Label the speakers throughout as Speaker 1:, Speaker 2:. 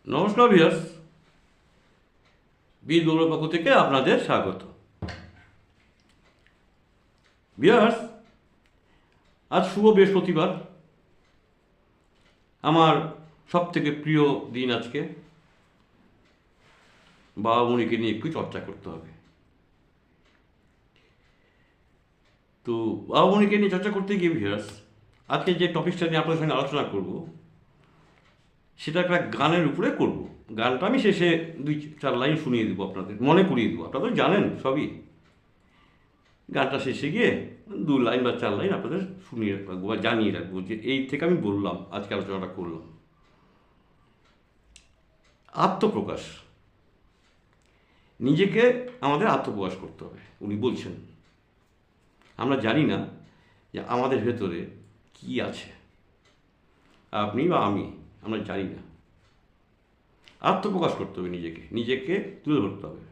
Speaker 1: নমস্কার ভিউয়ার্স, বীর বগুড়ার পক্ষ থেকে আপনাদের স্বাগত। ভিউয়ার্স, আজ শুভ বৃহস্পতিবার, আমার সব থেকে প্রিয় দিন আজকে। বাবা মনিকে নিয়ে একটু চর্চা করতে হবে। তো বাবা মনিকে নিয়ে চর্চা করতে গিয়ে ভিউয়ার্স, আজকে যে টপিকটা নিয়ে আপনাদের সঙ্গে আলোচনা করব সেটা একটা গানের উপরে করব। গানটা আমি শেষে 2-4 লাইন শুনিয়ে দেবো, আপনাদের মনে করিয়ে দেবো। আপনারা তো জানেন সবই। গানটা শেষে গিয়ে 2 লাইন বা 4 লাইন আপনাদের শুনিয়ে রাখবো বা জানিয়ে রাখবো যে এই থেকে আমি বললাম, আজকে আলোচনাটা করলাম। আত্মপ্রকাশ, নিজেকে আমাদের আত্মপ্রকাশ করতে হবে। উনি বলছেন আমরা জানি না যে আমাদের ভেতরে কি আছে, আপনি বা আমি, আমরা জানি না। আত্মপ্রকাশ করতে হবে, নিজেকে তুলে ধরতে হবে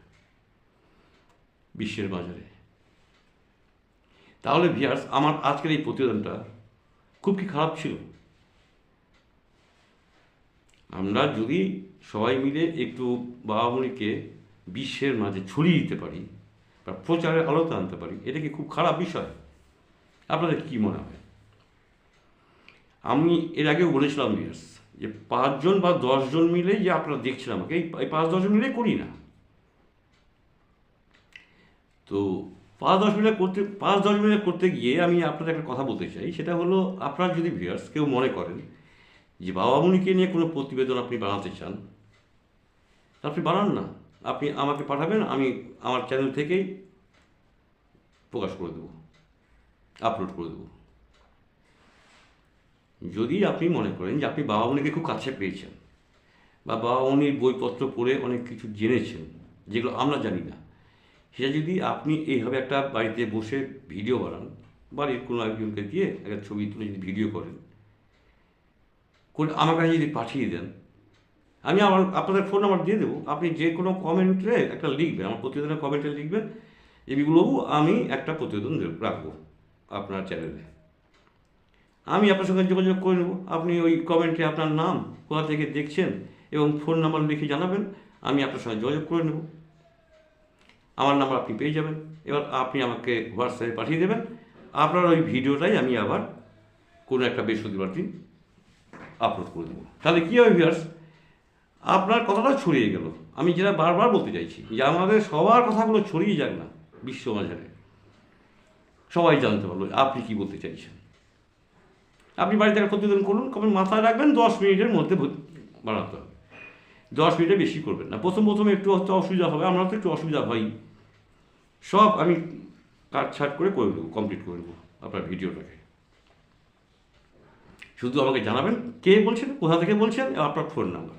Speaker 1: বিশ্বের বাজারে। তাহলে ভিউয়ার্স, আমার আজকের এই প্রতিবেদনটা খুব কি খারাপ ছিল? আমরা যদি সবাই মিলে একটু বাবামণিকে বিশ্বের মাঝে ছড়িয়ে দিতে পারি বা প্রচারের আলোতে আনতে পারি, এটা কি খুব খারাপ বিষয়? আপনাদের কি মনে হয়? আমি এর আগেও বলেছিলাম ভিউয়ার্স যে 5 জন বা 10 জন মিলে, যে আপনারা দেখছেন আমাকে, এই 5-10 জন মিলে করি না। তো 5-10 মিনিট করতে গিয়ে আমি আপনাদের একটা কথা বলতে চাই। সেটা হলো, আপনারা যদি ভিউয়ার্স কেউ মনে করেন যে বাবামণিকে নিয়ে কোনো প্রতিবেদন আপনি বানাতে চান, আপনি বানান না। আপনি আমাকে পাঠাবেন, আমি আমার চ্যানেল থেকেই প্রকাশ করে দেবো, আপলোড করে দেবো। যদি আপনি মনে করেন যে আপনি বাবামণিকে খুব কাছে পেয়েছেন বা বাবামণির বইপত্র পড়ে অনেক কিছু জেনেছেন যেগুলো আমরা জানি না, সেটা যদি আপনি এইভাবে একটা বাড়িতে বসে ভিডিও বানান, বাড়ির কোনো একজনকে দিয়ে একটা ছবি তুলে যদি ভিডিও করেন, করে আমার কাছে যদি পাঠিয়ে দেন, আমি আপনাদের ফোন নাম্বার দিয়ে দেবো। আপনি যে কোনো কমেন্টে একটা লিখবেন, আমার প্রতিবেদনের কমেন্টে লিখবেন এগুলোও আমি একটা প্রতিবেদন রাখবো আপনার চ্যানেলে। আমি আপনার সঙ্গে যোগাযোগ করে নেব। আপনি ওই কমেন্টে আপনার নাম, কোথা থেকে দেখছেন এবং ফোন নাম্বার লিখে জানাবেন, আমি আপনার সঙ্গে যোগাযোগ করে নেব। আমার নাম্বার আপনি পেয়ে যাবেন। এবার আপনি আমাকে হোয়াটসঅ্যাপে পাঠিয়ে দেবেন। আপনার ওই ভিডিওটাই আমি আবার কোনো একটা বৃহস্পতিবার দিন আপলোড করে দেবো। তাহলে কী হবে ভিউয়ার্স, আপনার কথাটাও ছড়িয়ে গেল। আমি যেটা বারবার বলতে চাইছি যে আমাদের সবার কথাগুলো ছড়িয়ে যাক না বিশ্ব বাজারে, সবাই জানতে পারলো আপনি কি বলতে চাইছেন। আপনি বাড়িতে একটা প্রতিবেদন করুন, কখন মাথায় রাখবেন 10 মিনিটের মধ্যে বানাতে হবে। 10 মিনিটে বেশি করবেন না। প্রথমে একটু হয়তো অসুবিধা হবে, আমরা তো একটু অসুবিধা হয়। সব আমি কাটছাট করে দেবো, কমপ্লিট করে দেবো আপনার ভিডিওটাকে। শুধু আমাকে জানাবেন কে বলছেন, কোথা থেকে বলছেন, আপনার ফোন নাম্বার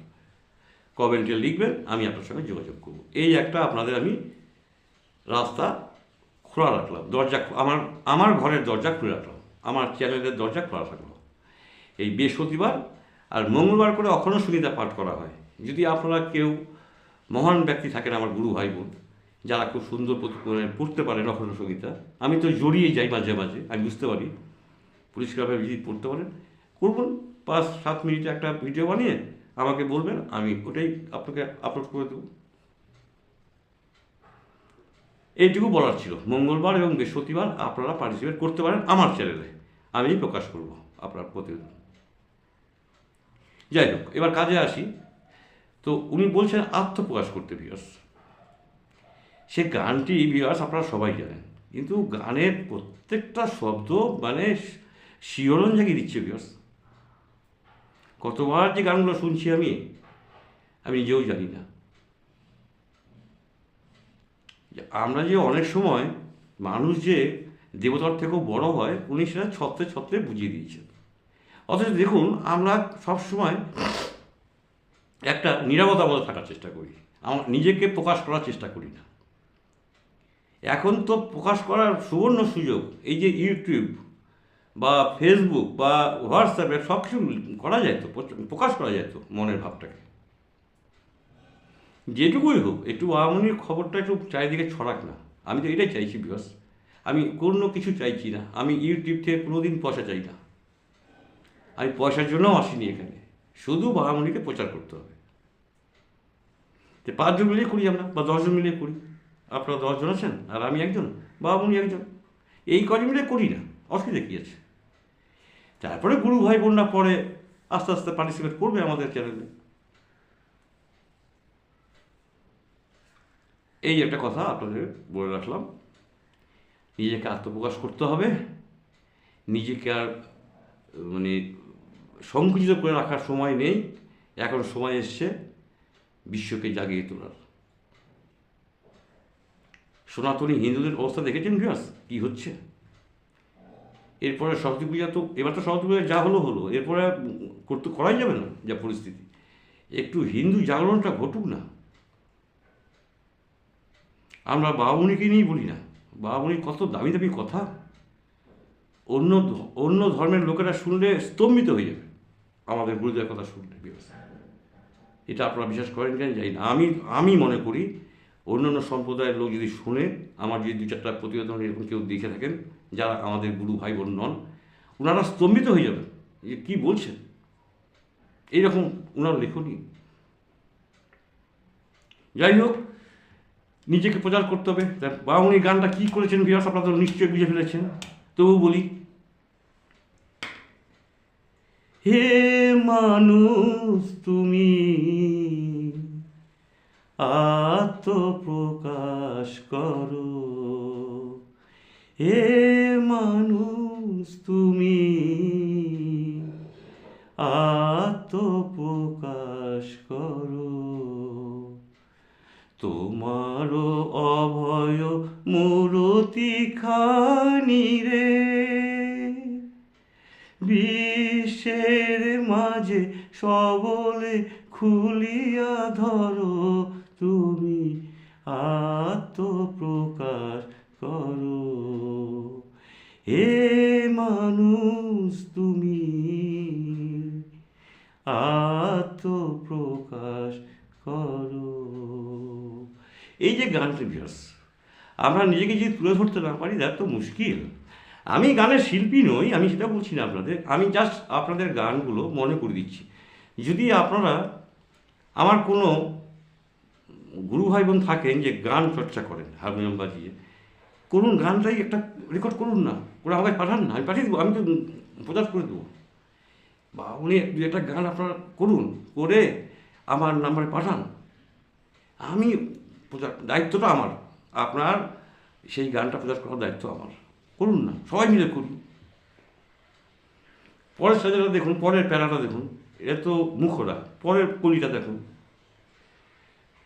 Speaker 1: কমেন্টে লিখবেন, আমি আপনার সঙ্গে যোগাযোগ করব। এই একটা আপনাদের আমি রাস্তা খোলা রাখলাম, আমার ঘরের দরজা খুলে রাখলাম, আমার চ্যানেলের দরজা খোলা রাখলাম। এই বৃহস্পতিবার আর মঙ্গলবার করে অখণ্ড সংহিতা পাঠ করা হয়। যদি আপনারা কেউ মহান ব্যক্তি থাকেন, আমার গুরু ভাই বোন, যারা খুব সুন্দর পড়তে পারেন অখণ্ড সংহিতা, আমি তো জড়িয়ে যাই মাঝে মাঝে, আমি বুঝতে পারি, পরিষ্কারভাবে যদি পড়তে পারেন করবেন। 5-7 মিনিটে একটা ভিডিও বানিয়ে আমাকে বলবেন, আমি ওটাই আপনাকে আপলোড করে দেবো। এইটুকু বলার ছিল। মঙ্গলবার এবং বৃহস্পতিবার আপনারা পার্টিসিপেট করতে পারেন আমার চ্যানেলে, আমি প্রকাশ করব আপনার প্রতিবেদন। যাই হোক, এবার কাজে আসি। তো উনি বলছেন আত্মপ্রকাশ করতে ভিউয়ার্স। সে গানটি ভিউয়ার্স আপনারা সবাই জানেন, কিন্তু গানের প্রত্যেকটা শব্দ মানে শিহরণ জাগিয়ে দিচ্ছে ভিউয়ার্স। কতবার যে গানগুলো শুনছি আমি নিজেও জানি না। আমরা যে অনেক সময় মানুষ যে দেবতার থেকেও বড় হয়, উনি সেটা ছত্রে ছত্রে বুঝিয়ে দিয়েছেন। অথচ দেখুন, আমরা সবসময় একটা নীরবতার মধ্যে থাকার চেষ্টা করি, আমরা নিজেকে প্রকাশ করার চেষ্টা করি না। এখন তো প্রকাশ করার সুবর্ণ সুযোগ, এই যে ইউটিউব বা ফেসবুক বা হোয়াটসঅ্যাপে সব কিছু করা যায় তো, প্রকাশ করা যায় তো মনের ভাবটাকে। যেটুকুই হোক, একটু বাবামণির খবরটা একটু চারিদিকে ছড়াক না। আমি তো এটাই চাইছি বিকজ আমি কোনো কিছু চাইছি না। আমি ইউটিউব থেকে কোনোদিন পয়সা চাই না। আমি পয়সার জন্যও আসিনি এখানে, শুধু বাবামণিকে প্রচার করতে হবে। তো 5 জন মিলিয়ে করি আমরা, বা 10 জন মিলিয়ে করি। আপনারা 10 জন আছেন আর আমি একজন, বা উনি একজন, এই কজন মিলে করি না, অসুবিধা কী আছে? তারপরে গুরু ভাই বোনরা পরে আস্তে আস্তে পার্টিসিপেট করবে আমাদের চ্যানেলে। এই একটা কথা আপনাদের বলে রাখলাম। নিজেকে আত্মপ্রকাশ করতে হবে, নিজেকে আর মানে সংকুচিত করে রাখার সময় নেই। এখন সময় এসছে বিশ্বকে জাগিয়ে তোলার। সনাতনী হিন্দুদের অবস্থা দেখেছেন ভিউয়ার্স কী হচ্ছে? এরপরে সরস্বতী পূজা, তো এবার তো সরস্বতী পূজা যা হলো হলো, এরপরে করাই যাবে না যা পরিস্থিতি। একটু হিন্দু জাগরণটা ঘটুক না। আমরা বাবামণিকে নিয়েই বলি না, বাবামণির কত দামি দামি কথা অন্য অন্য ধর্মের লোকেরা শুনলে স্তম্ভিত হয়ে যাবে আমাদের গুরুদেবের কথা শুনলে। এটা আপনারা বিশ্বাস করেন কেন জানি না। আমি মনে করি অন্যান্য সম্প্রদায়ের লোক যদি শুনে, আমার যদি 2-4টা প্রতিবেদন এরকম কেউ দেখে থাকেন যারা আমাদের গুরু ভাই বোন নন, ওনারা স্তম্ভিত হয়ে যাবেন যে কী বলছেন। এইরকম ওনার লেখনী। যাই হোক, নিজেকে প্রচার করতে হবে। বাউনি গানটা কী করেছেন ভিউয়ার্স আপনারা তো নিশ্চয়ই বুঝে ফেলেছেন, তবু বলি। হে মানুষ তুমি আত্মপ্রকাশ করো, হে মানুষ তুমি আত্মপ্রকাশ করো। তোমারও অভয় মূরতি খানি রে বিশ্বের মাঝে সবলে খুলিয়া ধরো, তুমি আত্মপ্রকাশ করো। হে মানুষ তুমি আত্মপ্রকাশ করো। এই যে গানটি ভিউয়ার্স, আমরা নিজেকে যদি তুলে ধরতে না পারি তার তো মুশকিল। আমি গানের শিল্পী নই, আমি সেটা বলছি না আপনাদের, আমি জাস্ট আপনাদের গানগুলো মনে করে দিচ্ছি। যদি আপনারা আমার কোনো গুরু ভাই বোন থাকেন যে গান চর্চা করেন হারমোনিয়াম বাজিয়ে, করুন, গানটাই একটা রেকর্ড করুন না, ওরা আমাকে পাঠান না, আমি পাঠিয়ে দেবো, আমি তো প্রচার করে দেবো। বা উনি একটা গান আপনারা করুন, করে আমার নাম্বারে পাঠান, আমি প্রচার, দায়িত্বটা আমার। আপনার সেই গানটা প্রচার করার দায়িত্ব আমার। করুন না, সবাই মিলে করুন। পরের সাজাটা দেখুন, পরের প্যারাটা দেখুন, এটা তো মুখরা। পরের কলিটা দেখুন।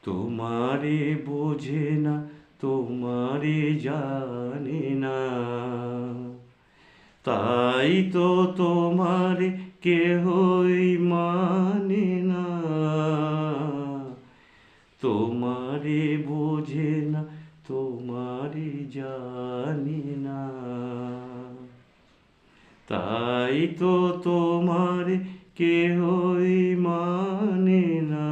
Speaker 1: তোমারে বোঝে না, তোমারে জানে না, তাই তো তোমারে কেহই মানে না। তোমারে বোঝে না, তোমারে জানে না, তাই তো তোমারে কেহই মানে না।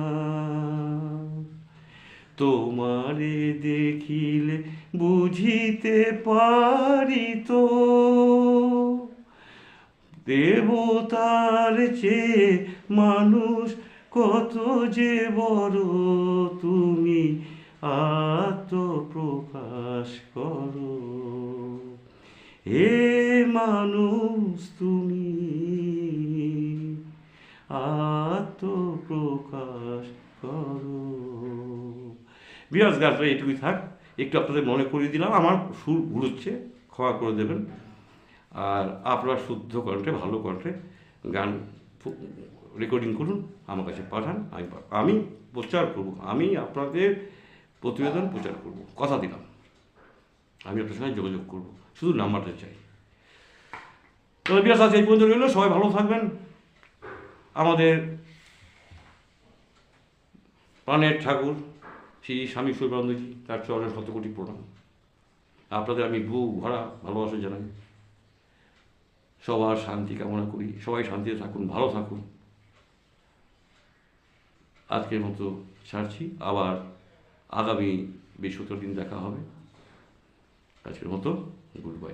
Speaker 1: তোমারে দেখিলে বুঝিতে পারি তো, দেবতার চেয়ে মানুষ কত যে বড়, তুমি আত্মপ্রকাশ করো। হে মানুষ তুমি আত্মপ্রকাশ করো। বিরাজ গানটা এটুকুই থাক, একটু আপনাদের মনে করিয়ে দিলাম। আমার সুর ঘুরছে, ক্ষমা করে দেবেন। আর আপনারা শুদ্ধ কণ্ঠে, ভালো কণ্ঠে গান রেকর্ডিং করুন, আমার কাছে পাঠান, আমি প্রচার করব, আমি আপনাদের প্রতিবেদন প্রচার করব, কথা দিলাম। আমি আপনার সঙ্গে যোগাযোগ করব, শুধু নাম্বারটা চাই। তবে বিরাজ আজ এই পর্যন্ত রইল। সবাই ভালো থাকবেন। আমাদের প্রাণের ঠাকুর শ্রী স্বামী শৈবানন্দজি, তার চরণে 100 কোটি প্রণাম। আপনাদের আমি বুক ভরা ভালোবাসা জানাই। সবার শান্তি কামনা করি, সবাই শান্তিতে থাকুন, ভালো থাকুন। আজকের মতো ছাড়ছি, আবার আগামী 20-17 দিন দেখা হবে। আজকের মতো গুড বাই।